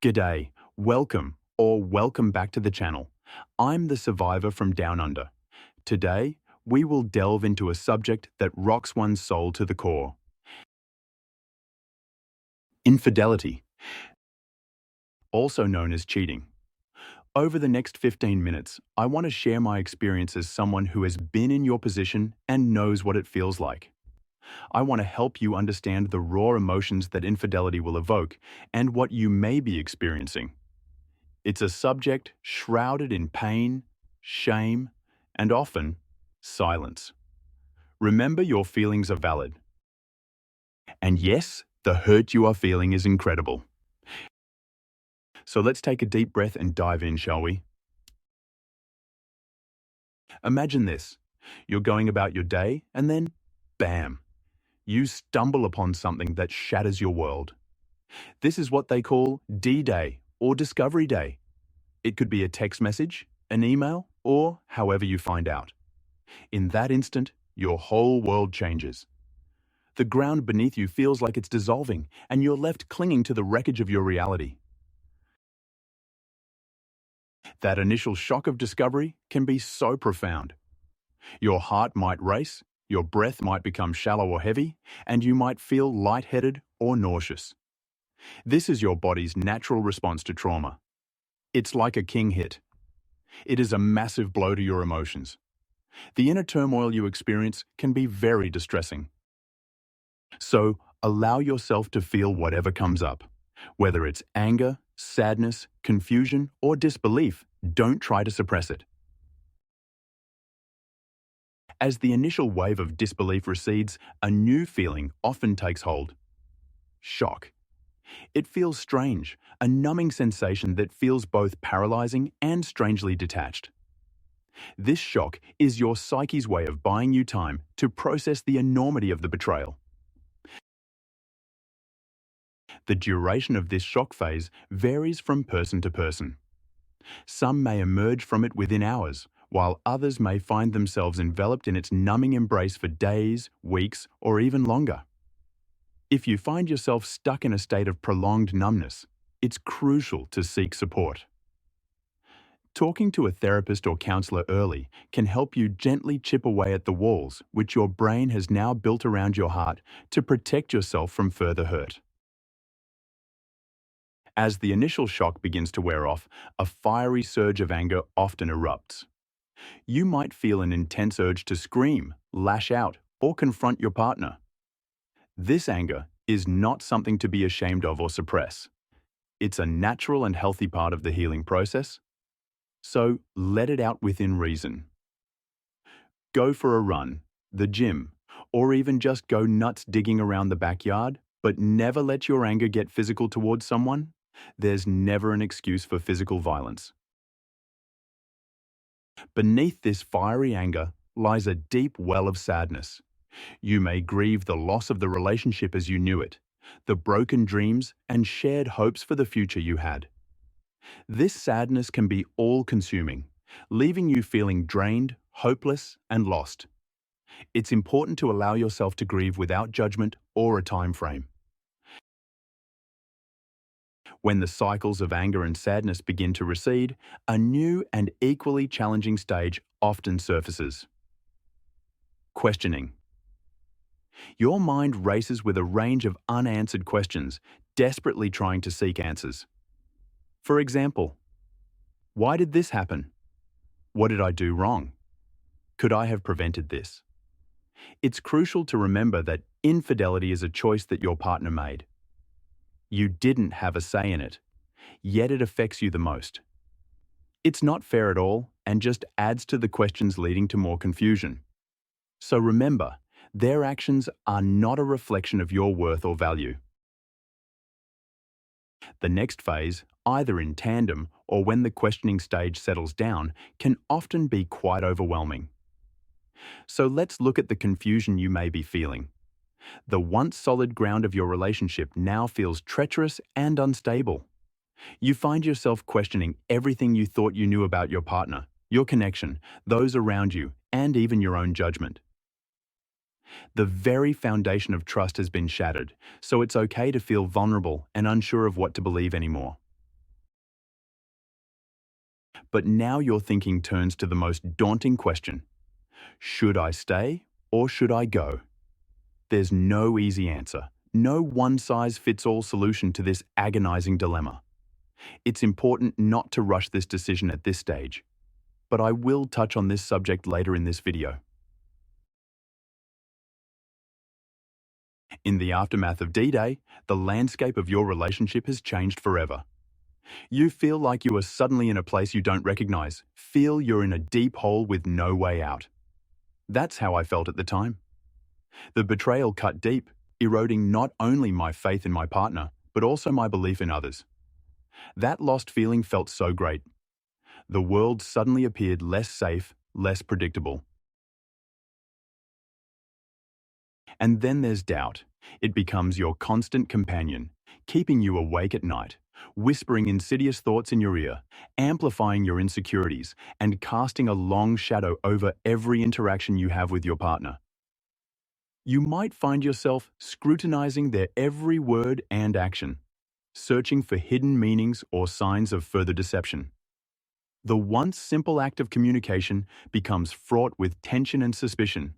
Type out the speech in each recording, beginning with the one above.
G'day, welcome back to the channel. I'm the survivor from Down Under. Today, we will delve into a subject that rocks one's soul to the core. Infidelity, also known as cheating. Over the next 15 minutes, I want to share my experience as someone who has been in your position and knows what it feels like. I want to help you understand the raw emotions that infidelity will evoke and what you may be experiencing. It's a subject shrouded in pain, shame, and often silence. Remember, your feelings are valid. And yes, the hurt you are feeling is incredible. So let's take a deep breath and dive in, shall we? Imagine this. You're going about your day and then, bam, you stumble upon something that shatters your world. This is what they call D-Day or Discovery Day. It could be a text message, an email, or however you find out. In that instant, your whole world changes. The ground beneath you feels like it's dissolving, and you're left clinging to the wreckage of your reality. That initial shock of discovery can be so profound. Your heart might race, your breath might become shallow or heavy, and you might feel lightheaded or nauseous. This is your body's natural response to trauma. It's like a king hit. It is a massive blow to your emotions. The inner turmoil you experience can be very distressing. So, allow yourself to feel whatever comes up. Whether it's anger, sadness, confusion, or disbelief, don't try to suppress it. As the initial wave of disbelief recedes, a new feeling often takes hold. Shock. It feels strange, a numbing sensation that feels both paralyzing and strangely detached. This shock is your psyche's way of buying you time to process the enormity of the betrayal. The duration of this shock phase varies from person to person. Some may emerge from it within hours, while others may find themselves enveloped in its numbing embrace for days, weeks, or even longer. If you find yourself stuck in a state of prolonged numbness, it's crucial to seek support. Talking to a therapist or counselor early can help you gently chip away at the walls which your brain has now built around your heart to protect yourself from further hurt. As the initial shock begins to wear off, a fiery surge of anger often erupts. You might feel an intense urge to scream, lash out, or confront your partner. This anger is not something to be ashamed of or suppress. It's a natural and healthy part of the healing process. So let it out within reason. Go for a run, the gym, or even just go nuts digging around the backyard, but never let your anger get physical towards someone. There's never an excuse for physical violence. Beneath this fiery anger lies a deep well of sadness. You may grieve the loss of the relationship as you knew it, the broken dreams and shared hopes for the future you had. This sadness can be all-consuming, leaving you feeling drained, hopeless, and lost. It's important to allow yourself to grieve without judgment or a time frame. When the cycles of anger and sadness begin to recede, a new and equally challenging stage often surfaces. Questioning. Your mind races with a range of unanswered questions, desperately trying to seek answers. For example, why did this happen? What did I do wrong? Could I have prevented this? It's crucial to remember that infidelity is a choice that your partner made. You didn't have a say in it, yet it affects you the most. It's not fair at all and just adds to the questions leading to more confusion. So remember, their actions are not a reflection of your worth or value. The next phase, either in tandem or when the questioning stage settles down, can often be quite overwhelming. So let's look at the confusion you may be feeling. The once solid ground of your relationship now feels treacherous and unstable. You find yourself questioning everything you thought you knew about your partner, your connection, those around you, and even your own judgment. The very foundation of trust has been shattered, so it's okay to feel vulnerable and unsure of what to believe anymore. But now your thinking turns to the most daunting question. Should I stay or should I go? There's no easy answer, no one-size-fits-all solution to this agonizing dilemma. It's important not to rush this decision at this stage, but I will touch on this subject later in this video. In the aftermath of D-Day, the landscape of your relationship has changed forever. You feel like you are suddenly in a place you don't recognize, feel you're in a deep hole with no way out. That's how I felt at the time. The betrayal cut deep, eroding not only my faith in my partner, but also my belief in others. That lost feeling felt so great. The world suddenly appeared less safe, less predictable. And then there's doubt. It becomes your constant companion, keeping you awake at night, whispering insidious thoughts in your ear, amplifying your insecurities, and casting a long shadow over every interaction you have with your partner. You might find yourself scrutinizing their every word and action, searching for hidden meanings or signs of further deception. The once simple act of communication becomes fraught with tension and suspicion.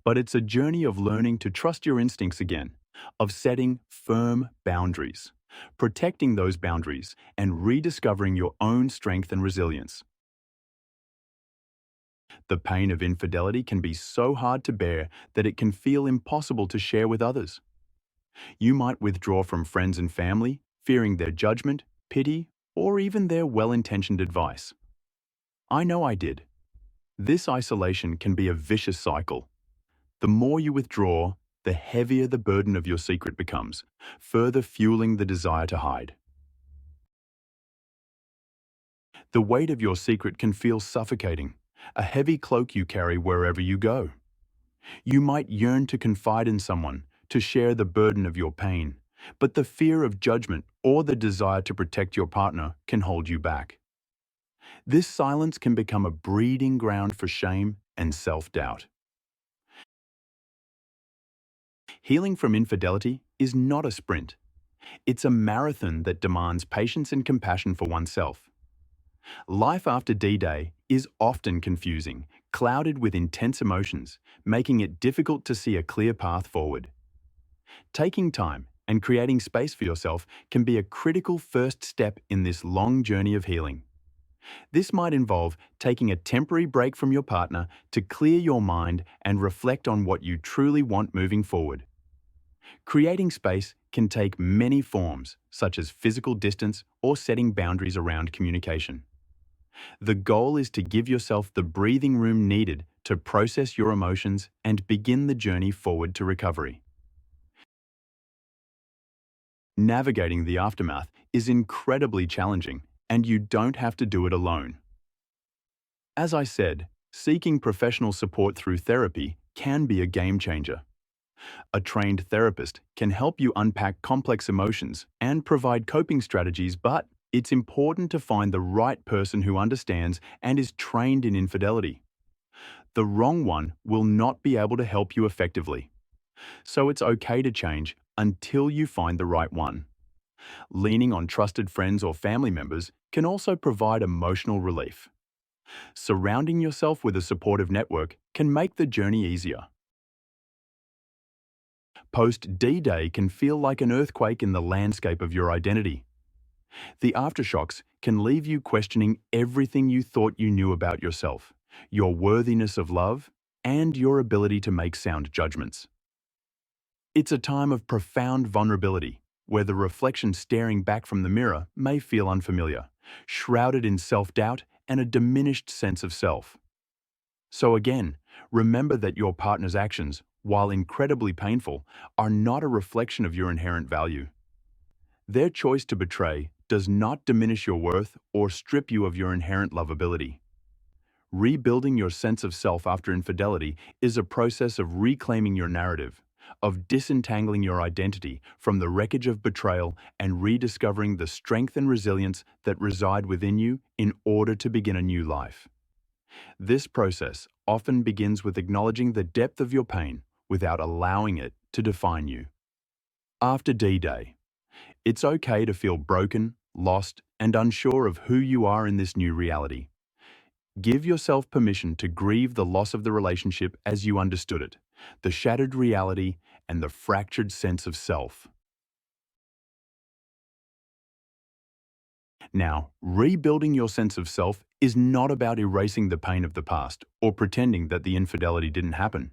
But it's a journey of learning to trust your instincts again, of setting firm boundaries, protecting those boundaries, and rediscovering your own strength and resilience. The pain of infidelity can be so hard to bear that it can feel impossible to share with others. You might withdraw from friends and family, fearing their judgment, pity, or even their well-intentioned advice. I know I did. This isolation can be a vicious cycle. The more you withdraw, the heavier the burden of your secret becomes, further fueling the desire to hide. The weight of your secret can feel suffocating, a heavy cloak you carry wherever you go. You might yearn to confide in someone, to share the burden of your pain, but the fear of judgment or the desire to protect your partner can hold you back. This silence can become a breeding ground for shame and self-doubt. Healing from infidelity is not a sprint. It's a marathon that demands patience and compassion for oneself. Life after D-Day is often confusing, clouded with intense emotions, making it difficult to see a clear path forward. Taking time and creating space for yourself can be a critical first step in this long journey of healing. This might involve taking a temporary break from your partner to clear your mind and reflect on what you truly want moving forward. Creating space can take many forms, such as physical distance or setting boundaries around communication. The goal is to give yourself the breathing room needed to process your emotions and begin the journey forward to recovery. Navigating the aftermath is incredibly challenging, and you don't have to do it alone. As I said, seeking professional support through therapy can be a game changer. A trained therapist can help you unpack complex emotions and provide coping strategies, but it's important to find the right person who understands and is trained in infidelity. The wrong one will not be able to help you effectively. So it's okay to change until you find the right one. Leaning on trusted friends or family members can also provide emotional relief. Surrounding yourself with a supportive network can make the journey easier. Post-D-Day can feel like an earthquake in the landscape of your identity. The aftershocks can leave you questioning everything you thought you knew about yourself, your worthiness of love, and your ability to make sound judgments. It's a time of profound vulnerability, where the reflection staring back from the mirror may feel unfamiliar, shrouded in self-doubt and a diminished sense of self. So again, remember that your partner's actions, while incredibly painful, are not a reflection of your inherent value. Their choice to betray does not diminish your worth or strip you of your inherent lovability. Rebuilding your sense of self after infidelity is a process of reclaiming your narrative, of disentangling your identity from the wreckage of betrayal and rediscovering the strength and resilience that reside within you in order to begin a new life. This process often begins with acknowledging the depth of your pain without allowing it to define you. After D-Day, it's okay to feel broken, lost, and unsure of who you are in this new reality. Give yourself permission to grieve the loss of the relationship as you understood it, the shattered reality, and the fractured sense of self. Now, rebuilding your sense of self is not about erasing the pain of the past or pretending that the infidelity didn't happen.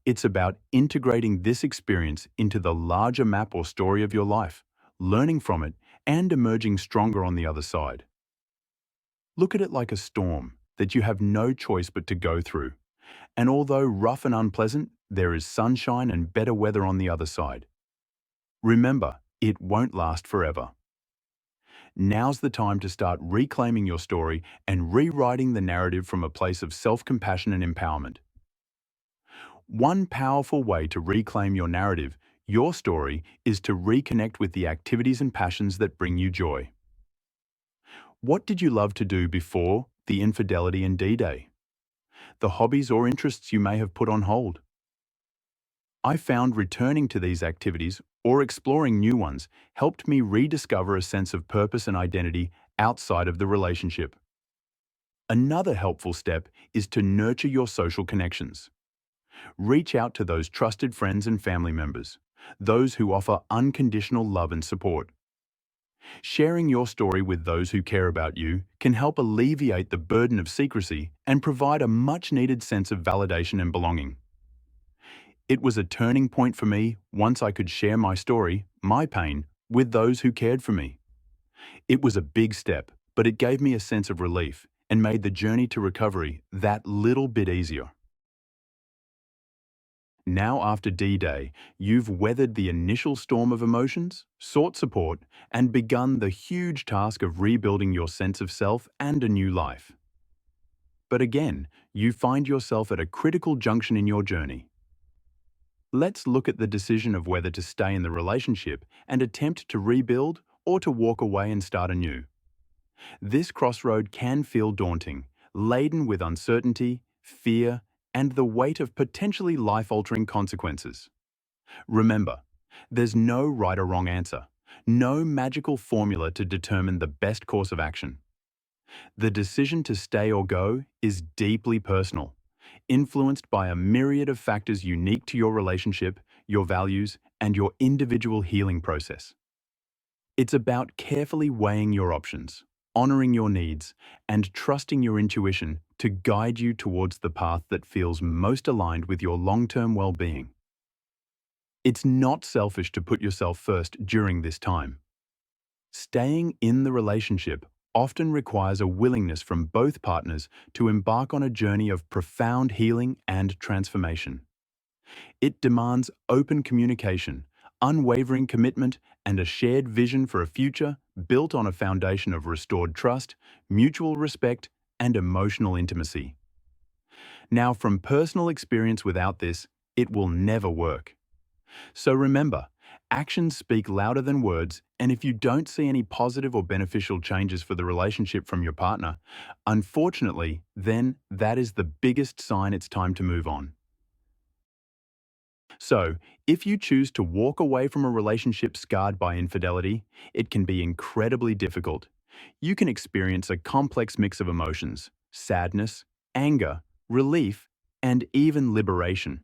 It's about integrating this experience into the larger map or story of your life, learning from it, and emerging stronger on the other side. Look at it like a storm that you have no choice but to go through. And although rough and unpleasant, there is sunshine and better weather on the other side. Remember, it won't last forever. Now's the time to start reclaiming your story and rewriting the narrative from a place of self-compassion and empowerment. One powerful way to reclaim your narrative, your story, is to reconnect with the activities and passions that bring you joy. What did you love to do before the infidelity and D-Day? The hobbies or interests you may have put on hold? I found returning to these activities or exploring new ones helped me rediscover a sense of purpose and identity outside of the relationship. Another helpful step is to nurture your social connections. Reach out to those trusted friends and family members, those who offer unconditional love and support. Sharing your story with those who care about you can help alleviate the burden of secrecy and provide a much-needed sense of validation and belonging. It was a turning point for me once I could share my story, my pain, with those who cared for me. It was a big step, but it gave me a sense of relief and made the journey to recovery that little bit easier. Now, after D-Day, you've weathered the initial storm of emotions, sought support, and begun the huge task of rebuilding your sense of self and a new life. But again, you find yourself at a critical junction in your journey. Let's look at the decision of whether to stay in the relationship and attempt to rebuild or to walk away and start anew. This crossroad can feel daunting, laden with uncertainty, fear, and the weight of potentially life-altering consequences. Remember, there's no right or wrong answer, no magical formula to determine the best course of action. The decision to stay or go is deeply personal, influenced by a myriad of factors unique to your relationship, your values, and your individual healing process. It's about carefully weighing your options, honoring your needs, and trusting your intuition to guide you towards the path that feels most aligned with your long-term well-being. It's not selfish to put yourself first during this time. Staying in the relationship often requires a willingness from both partners to embark on a journey of profound healing and transformation. It demands open communication, unwavering commitment, and a shared vision for a future built on a foundation of restored trust, mutual respect, and emotional intimacy. Now, from personal experience without this, it will never work. So remember, actions speak louder than words, and if you don't see any positive or beneficial changes for the relationship from your partner, unfortunately, then that is the biggest sign it's time to move on. So, if you choose to walk away from a relationship scarred by infidelity, it can be incredibly difficult. You can experience a complex mix of emotions: sadness, anger, relief, and even liberation.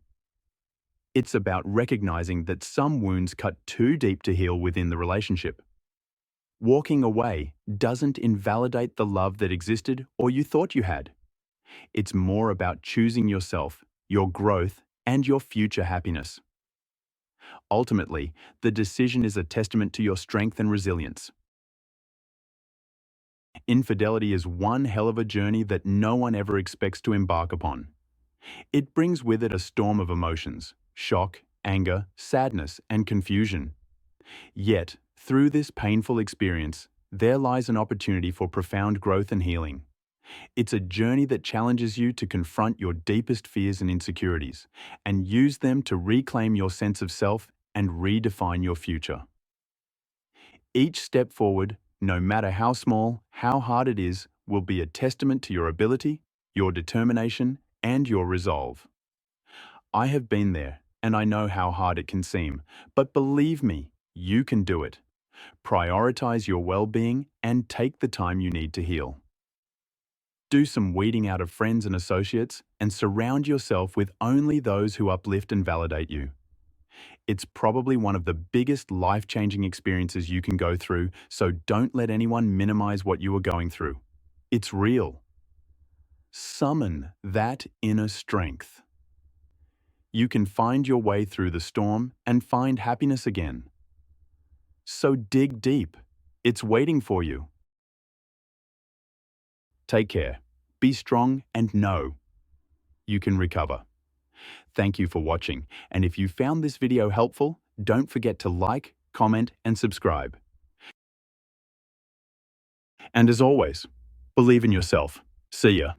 It's about recognizing that some wounds cut too deep to heal within the relationship. Walking away doesn't invalidate the love that existed or you thought you had. It's more about choosing yourself, your growth, and your future happiness. Ultimately, the decision is a testament to your strength and resilience. Infidelity is one hell of a journey that no one ever expects to embark upon. It brings with it a storm of emotions: shock, anger, sadness, and confusion. Yet, through this painful experience, there lies an opportunity for profound growth and healing. It's a journey that challenges you to confront your deepest fears and insecurities, and use them to reclaim your sense of self and redefine your future. Each step forward, no matter how small, how hard it is, will be a testament to your ability, your determination, and your resolve. I have been there, and I know how hard it can seem, but believe me, you can do it. Prioritize your well-being and take the time you need to heal. Do some weeding out of friends and associates and surround yourself with only those who uplift and validate you. It's probably one of the biggest life-changing experiences you can go through, so don't let anyone minimize what you are going through. It's real. Summon that inner strength. You can find your way through the storm and find happiness again. So dig deep. It's waiting for you. Take care. Be strong and know you can recover. Thank you for watching, and if you found this video helpful, don't forget to like, comment, and subscribe. And as always, believe in yourself. See ya.